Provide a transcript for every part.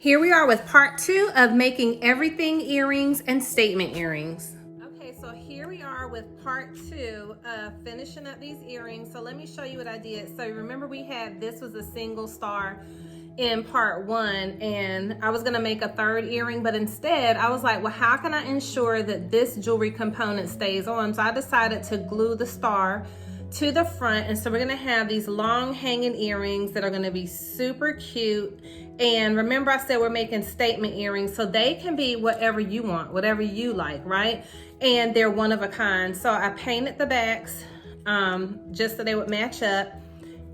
Here we are with part 2 of making everything earrings and statement earrings. Okay, so here we are with part 2 of finishing up these earrings. So let me show you what I did. So remember we had, this was a single star in part 1, and I was gonna make a third earring, but instead I was like, well, how can I ensure that this jewelry component stays on? So I decided to glue the star to the front, and so we're gonna have these long hanging earrings that are gonna be super cute. And remember I said we're making statement earrings, so they can be whatever you want, whatever you like, right? And they're one of a kind. So I painted the backs just so they would match up.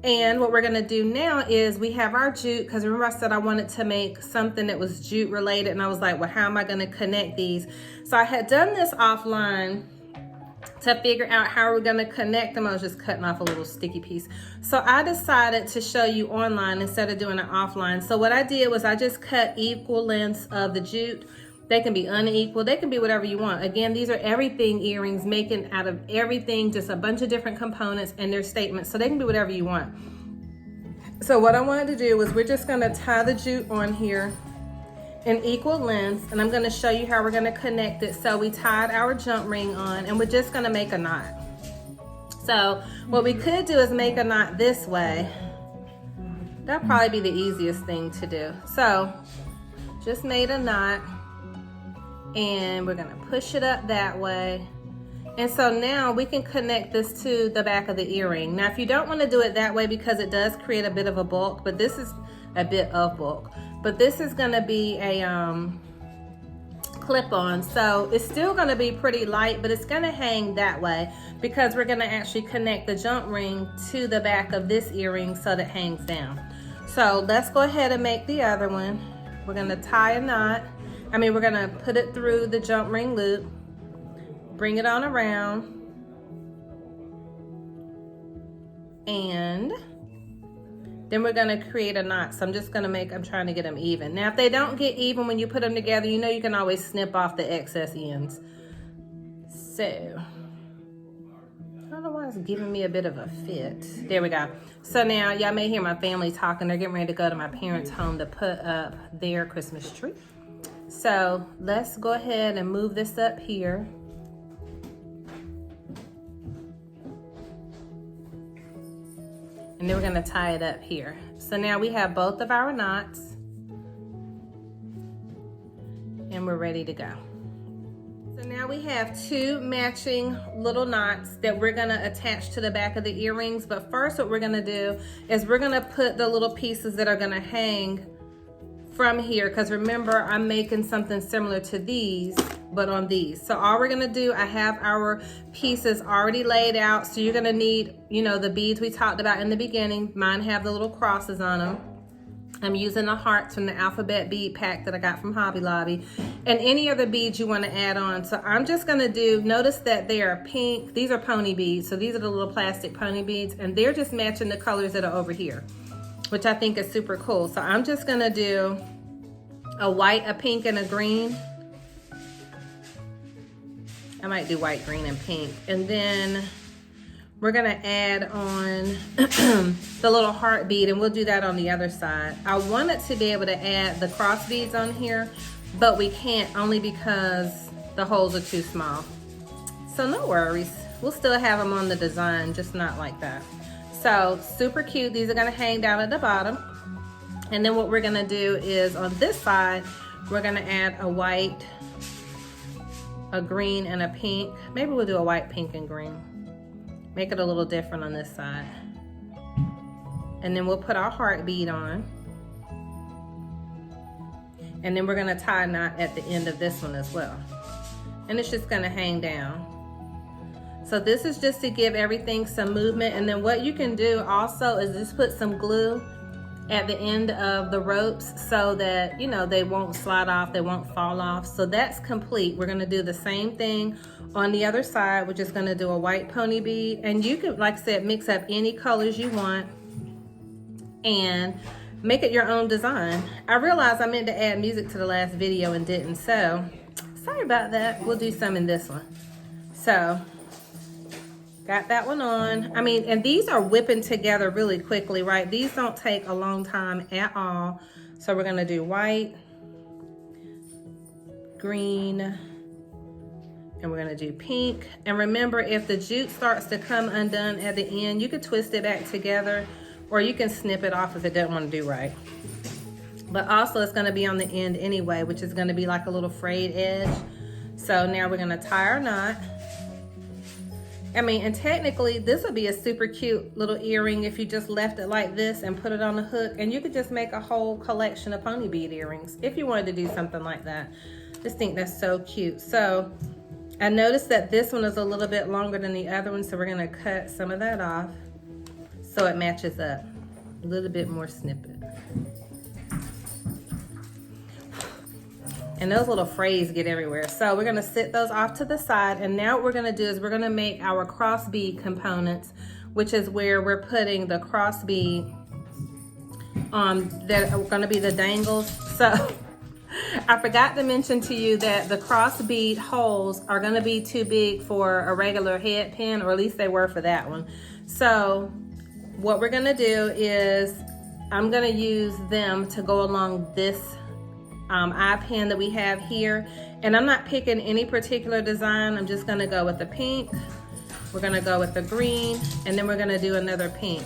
And what we're gonna do now is we have our jute, because remember I said I wanted to make something that was jute related, and I was like, well, how am I gonna connect these? So I had done this offline to figure out how we're gonna connect them. I was just cutting off a little sticky piece. So I decided to show you online instead of doing it offline. So what I did was I just cut equal lengths of the jute. They can be unequal, they can be whatever you want. Again, these are everything earrings, making out of everything, just a bunch of different components and their statements. So they can be whatever you want. So what I wanted to do was we're just gonna tie the jute on here in equal lengths, and I'm gonna show you how we're gonna connect it. So we tied our jump ring on, and we're just gonna make a knot. So what we could do is make a knot this way. That'd probably be the easiest thing to do. So just made a knot, and we're gonna push it up that way. And so now we can connect this to the back of the earring. Now, if you don't wanna do it that way, because it does create a bit of a bulk, but this is a bit of bulk, but this is gonna be a clip-on. So it's still gonna be pretty light, but it's gonna hang that way because we're gonna actually connect the jump ring to the back of this earring so that it hangs down. So let's go ahead and make the other one. We're gonna tie a knot. We're gonna put it through the jump ring loop, bring it on around, and then we're gonna create a knot. So I'm just gonna I'm trying to get them even. Now, if they don't get even when you put them together, you know you can always snip off the excess ends. So, I don't know why it's giving me a bit of a fit. There we go. So now, y'all may hear my family talking. They're getting ready to go to my parents' home to put up their Christmas tree. So let's go ahead and move this up here. And then we're gonna tie it up here. So now we have both of our knots, and we're ready to go. So now we have 2 matching little knots that we're gonna attach to the back of the earrings. But first what we're gonna do is we're gonna put the little pieces that are gonna hang from here, because remember I'm making something similar to these, but on these. So all we're gonna do, I have our pieces already laid out. So you're gonna need, the beads we talked about in the beginning. Mine have the little crosses on them. I'm using the hearts from the alphabet bead pack that I got from Hobby Lobby, and any other beads you want to add on. So I'm just gonna notice that they are pink. These are pony beads. So these are the little plastic pony beads, and they're just matching the colors that are over here, which I think is super cool. So I'm just gonna do a white, a pink, and a green. I might do white, green, and pink. And then we're gonna add on the little heart bead, and we'll do that on the other side. I wanted to be able to add the cross beads on here, but we can't, only because the holes are too small. So no worries, we'll still have them on the design, just not like that. So super cute. These are gonna hang down at the bottom. And then what we're gonna do is on this side, we're gonna add a white, a green, and a pink. Maybe we'll do a white, pink, and green. Make it a little different on this side. And then we'll put our heart bead on. And then we're gonna tie a knot at the end of this one as well. And it's just gonna hang down. So this is just to give everything some movement. And then what you can do also is just put some glue at the end of the ropes so that, they won't slide off, they won't fall off. So that's complete. We're gonna do the same thing on the other side. We're just gonna do a white pony bead. And you can, like I said, mix up any colors you want and make it your own design. I realized I meant to add music to the last video and didn't, so sorry about that. We'll do some in this one. So got that one on. And these are whipping together really quickly, right? These don't take a long time at all. So we're gonna do white, green, and we're gonna do pink. And remember, if the jute starts to come undone at the end, you could twist it back together, or you can snip it off if it doesn't want to do right. But also it's gonna be on the end anyway, which is gonna be like a little frayed edge. So now we're gonna tie our knot. I mean, and technically this would be a super cute little earring if you just left it like this and put it on a hook, and you could just make a whole collection of pony bead earrings if you wanted to do something like that. Just think that's so cute. So I noticed that this one is a little bit longer than the other one, so we're gonna cut some of that off so it matches up. A little bit more snippet. And those little frays get everywhere. So we're gonna sit those off to the side, and now what we're gonna do is we're gonna make our cross bead components, which is where we're putting the cross bead that are gonna be the dangles. So I forgot to mention to you that the cross bead holes are gonna be too big for a regular head pin, or at least they were for that one. So what we're gonna do is I'm gonna use them to go along this eye pin that we have here, and I'm not picking any particular design. I'm just gonna go with the pink, we're gonna go with the green, and then we're gonna do another pink.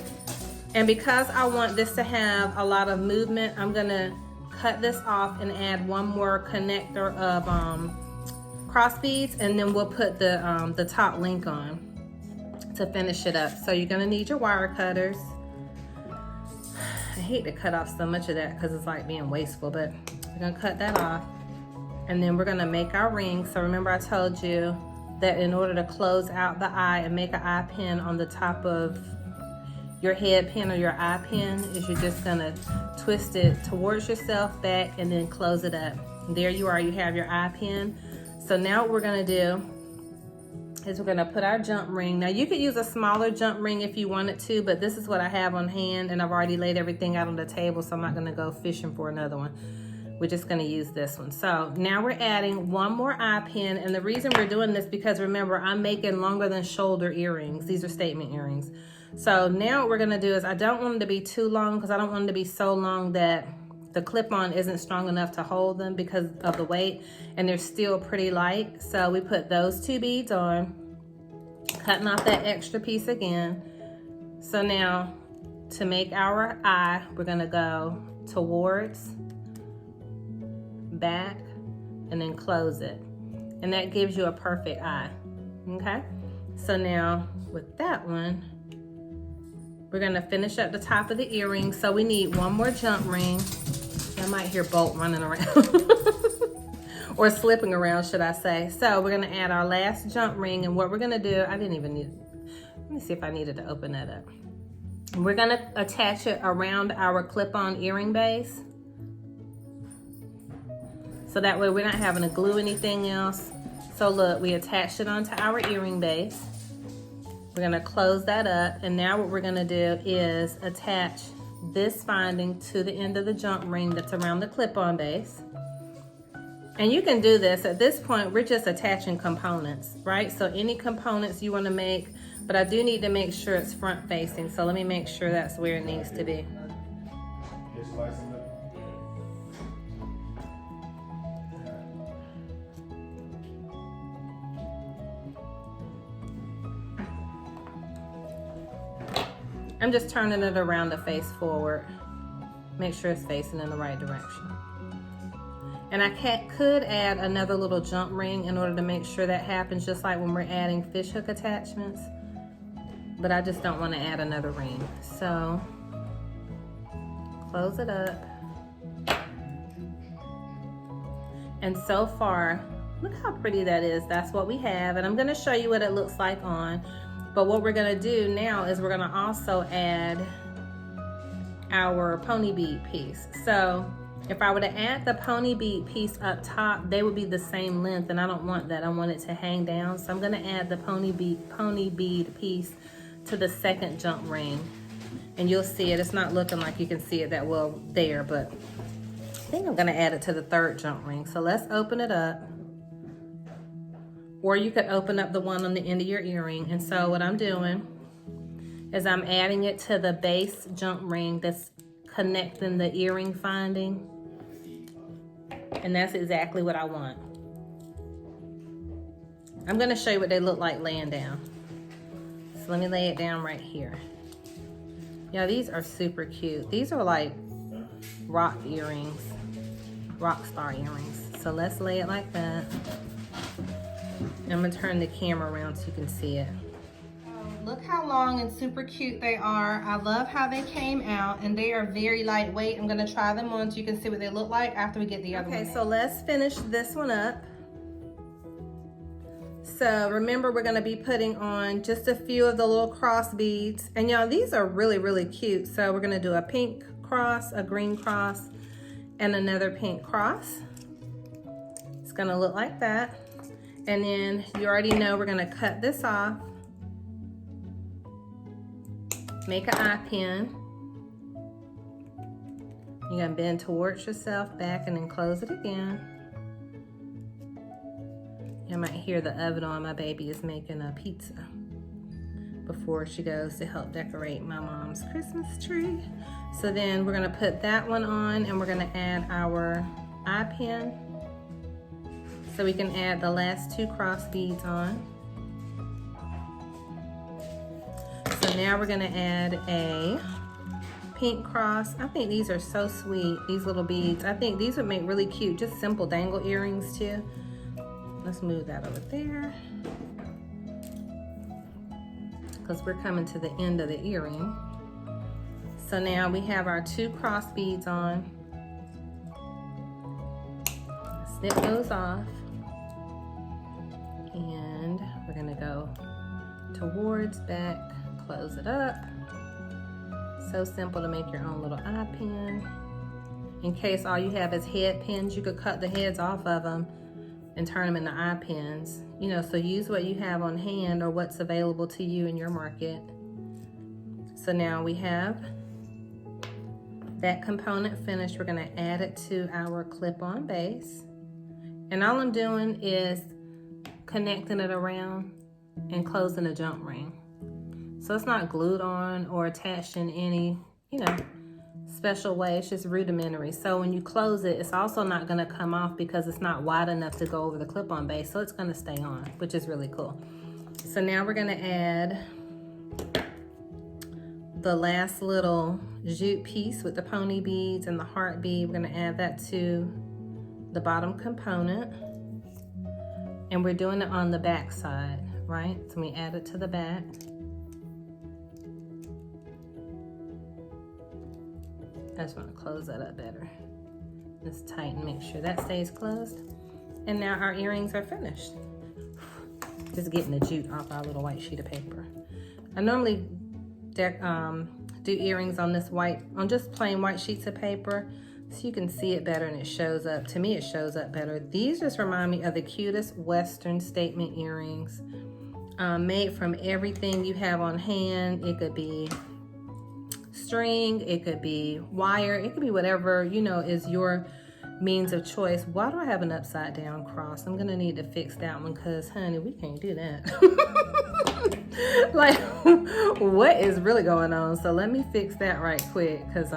And because I want this to have a lot of movement, I'm gonna cut this off and add one more connector of cross beads, and then we'll put the top link on to finish it up. So you're gonna need your wire cutters. I hate to cut off so much of that because it's like being wasteful, but we're gonna cut that off, and then we're gonna make our ring. So remember I told you that in order to close out the eye and make an eye pin on the top of your head pin or your eye pin, is you're just gonna twist it towards yourself, back, and then close it up. And there you are, you have your eye pin. So now what we're gonna do is we're gonna put our jump ring. Now you could use a smaller jump ring if you wanted to, but this is what I have on hand, and I've already laid everything out on the table, so I'm not gonna go fishing for another one. We're just gonna use this one. So now we're adding one more eye pin, and the reason we're doing this because remember, I'm making longer than shoulder earrings. These are statement earrings. So now what we're gonna do is, I don't want them to be too long because I don't want them to be so long that the clip-on isn't strong enough to hold them because of the weight, and they're still pretty light. So we put those two beads on, cutting off that extra piece again. So now to make our eye, we're gonna go towards, back, and then close it, and that gives you a perfect eye. Okay, so now with that one, we're gonna finish up the top of the earring. So we need one more jump ring. I might hear Bolt running around or slipping around, should I say. So we're gonna add our last jump ring, and what we're gonna do, I didn't even need, let me see if I needed to open that up. We're gonna attach it around our clip-on earring base, so that way we're not having to glue anything else. So look, we attached it onto our earring base. We're gonna close that up, and now what we're gonna do is attach this finding to the end of the jump ring that's around the clip-on base. And you can do this, at this point, we're just attaching components, right? So any components you wanna make, but I do need to make sure it's front facing. So let me make sure that's where it needs to be. I'm just turning it around to face forward. Make sure it's facing in the right direction. And I could add another little jump ring in order to make sure that happens, just like when we're adding fish hook attachments. But I just don't want to add another ring. So close it up. And so far, look how pretty that is. That's what we have. And I'm going to show you what it looks like on. But what we're gonna do now is we're gonna also add our pony bead piece. So if I were to add the pony bead piece up top, they would be the same length, and I don't want that. I want it to hang down. So I'm gonna add the pony bead piece to the second jump ring. And you'll see it, it's not looking like you can see it that well there, but I think I'm gonna add it to the third jump ring. So let's open it up. Or you could open up the one on the end of your earring. And so what I'm doing is I'm adding it to the base jump ring that's connecting the earring finding. And that's exactly what I want. I'm gonna show you what they look like laying down. So let me lay it down right here. Yeah, these are super cute. These are like rock earrings, rock star earrings. So let's lay it like that. I'm gonna turn the camera around so you can see it. Look how long and super cute they are. I love how they came out, and they are very lightweight. I'm gonna try them on so you can see what they look like after we get the other one. Okay, so let's finish this one up. So remember, we're gonna be putting on just a few of the little cross beads. And y'all, these are really, really cute. So we're gonna do a pink cross, a green cross, and another pink cross. It's gonna look like that. And then you already know we're gonna cut this off. Make an eye pin. You're gonna bend towards yourself, back, and then close it again. You might hear the oven on. My baby is making a pizza before she goes to help decorate my mom's Christmas tree. So then we're gonna put that one on, and we're gonna add our eye pin. So we can add the last 2 cross beads on. So now we're gonna add a pink cross. I think these are so sweet, these little beads. I think these would make really cute, just simple dangle earrings too. Let's move that over there, because we're coming to the end of the earring. So now we have our 2 cross beads on. Snip those off. And we're gonna go towards, back, close it up. So simple to make your own little eye pin. In case all you have is head pins, you could cut the heads off of them and turn them into eye pins. You know, so use what you have on hand or what's available to you in your market. So now we have that component finished. We're gonna add it to our clip-on base. And all I'm doing is connecting it around and closing a jump ring. So it's not glued on or attached in any, you know, special way. It's just rudimentary. So when you close it, it's also not gonna come off because it's not wide enough to go over the clip-on base. So it's gonna stay on, which is really cool. So now we're gonna add the last little jute piece with the pony beads and the heart bead. We're gonna add that to the bottom component. And we're doing it on the back side, right? So we add it to the back. I just want to close that up better. Just tighten, make sure that stays closed. And now our earrings are finished. Just getting the jute off our little white sheet of paper. I normally do earrings on this white, on just plain white sheets of paper, so you can see it better and it shows up. To me, it shows up better. These just remind me of the cutest Western statement earrings, made from everything you have on hand. It could be string, it could be wire, it could be whatever, you know, is your means of choice. Why do I have an upside down cross? I'm gonna need to fix that one, because honey, we can't do that. Like, what is really going on? So let me fix that right quick, because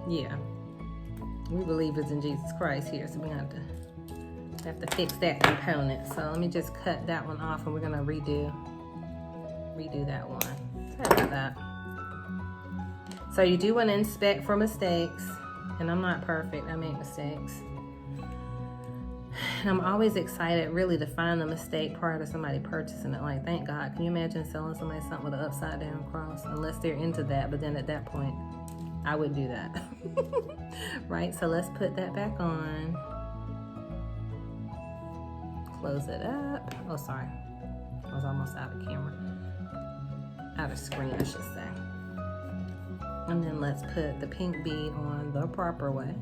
yeah, we believers in Jesus Christ here, so we have to fix that component. So let me just cut that one off, and we're gonna redo that one. Sorry about that. So you do want to inspect for mistakes, and I'm not perfect, I make mistakes. And I'm always excited really to find the mistake prior to somebody purchasing it. Like, thank God. Can you imagine selling somebody something with an upside down cross? Unless they're into that, but then at that point, I would do that. Right, so let's put that back on. Close it up. Oh, sorry. I was almost out of camera. Out of screen, I should say. And then let's put the pink bead on the proper way.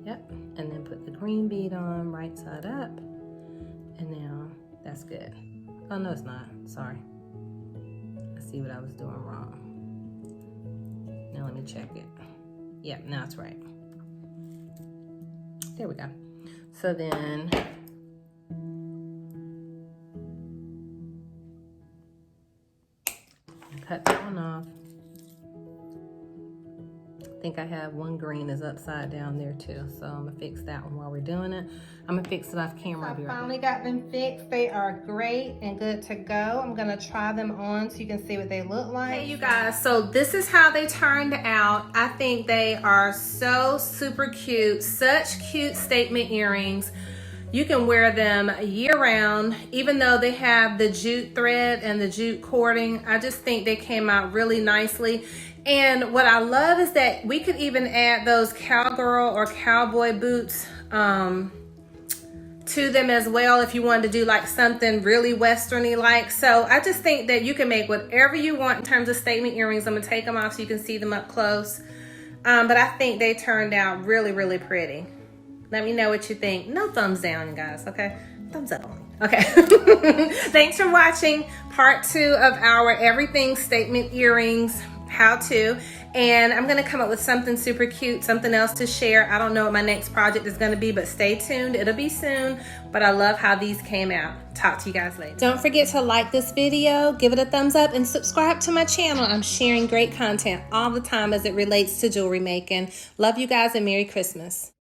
Yep, and then put the green bead on right side up. And now that's good. Oh, no, it's not, sorry. I see what I was doing wrong. Now let me check it. Yep, now it's right. There we go. So then, cut that one off. think I have one green is upside down there too. So I'm gonna fix that one while we're doing it. I'm gonna fix it off camera. So I finally got them fixed. They are great and good to go. I'm gonna try them on so you can see what they look like. Hey you guys, so this is how they turned out. I think they are so super cute. Such cute statement earrings. You can wear them year round, even though they have the jute thread and the jute cording. I just think they came out really nicely. And what I love is that we could even add those cowgirl or cowboy boots to them as well if you wanted to do like something really westerny like. So I just think that you can make whatever you want in terms of statement earrings. I'm gonna take them off so you can see them up close. But I think they turned out really, really pretty. Let me know what you think. No thumbs down, you guys, okay? Thumbs up only. Okay. Thanks for watching part 2 of our everything statement earrings how-to. And I'm gonna come up with something super cute, something else to share. I don't know what my next project is gonna be, but stay tuned. It'll be soon. But I love how these came out. Talk to you guys later. Don't forget to like this video, give it a thumbs up, and subscribe to my channel. I'm sharing great content all the time as it relates to jewelry making. Love you guys and Merry Christmas.